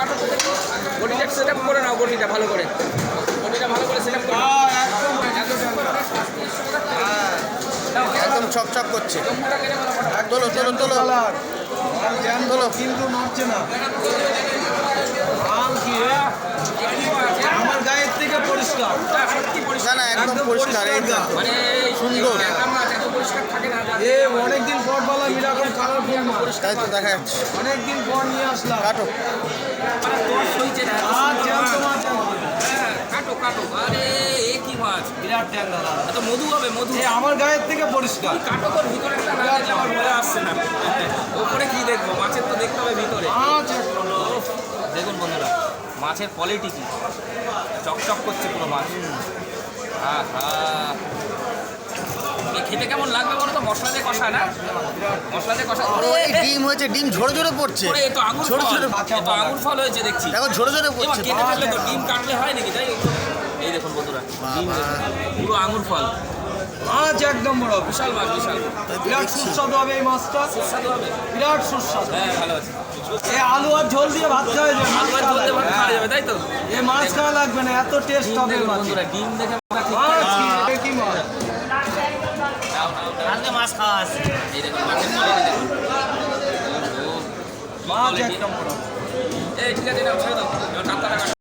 কাটো তো দেখি বডিটা সেট আপ করে নাও, বডিটা ভালো করে সেট আপ করে একদম চপচপ করছে। তোলো তোলো তোলো তোলো, কিন্তু নড়ছে না। আম কি রে? আমার গায়ের থেকে পরিষ্কার। না না একদম পরিষ্কার, একদম মানে সুন্দর। এত পরিষ্কার থাকে না। এ অনেকদিন পর বলা এরকম কালারফুল মাছ। তাই তো দেখা যাচ্ছে। অনেকদিন পর নিয়ে আসলাম। কাটো সইছে না আর জ্যান্ত মাছ। কাটো কাটো। আরে এ কি মাছ, বিরাট ট্যাংরা দাদা। এত মধু হবে মধু। এ আমার গায়ের থেকে পরিষ্কার। কাটো তোর ভিতরে একটা না দেখলে আমার মনে আসছে না। ওপরে কি দেখবো, মাছের তো দেখতে হবে ভিতরে। মাছ দেখুন বন্ধুরা মাছের কোয়ালিটি কি, চকচক করছে পুরো মাছ। খেতে কেমন লাগবে বলো তো? মশলা দিয়ে কষা না, মশলা দিয়ে কষা। ওই ডিম হয়েছে, ডিম ঝরে ঝরে পড়ছে। এ তো আঙুর ছোট ফল, ছোট এ তো আঙুর ফল হয়েছে দেখছি। দেখো ঝরে ঝরে এবার পড়ছে। কেটে ফেললে তো ডিম কাটলে হয় নাকি? তাই এই দেখুন বন্ধুরা ডিম দেখুন, পুরো আঙুর ফল। মাছ একদম বড়। বিশাল মাছ, বিশাল বিরাট সুস্বাদু হবে এই মাছটা। সুস্বাদু হবে। বিরাট সুস্বাদু। হ্যাঁ ভালো আছে। এ আলু আর ঝোল দিয়ে ভাত খাওয়া যাবে। আলু আর ঝোল দিয়ে ভাত খাওয়া যাবে, তাই তো? এ মাছ খাওয়া লাগবে না, এত টেস্ট হবে দেখুন মাছ। বন্ধুরা ডিম দেখে আমরা ঠিক মাছ করে কি? এটা কি মাছ? মাছ খাওয়া আছে। এই দেখুন মাছের কোয়ালিটি দেখুন। মাছ একদম বড়। এই ঠিক আছে, এটা ছেড়ে দাও, টাকা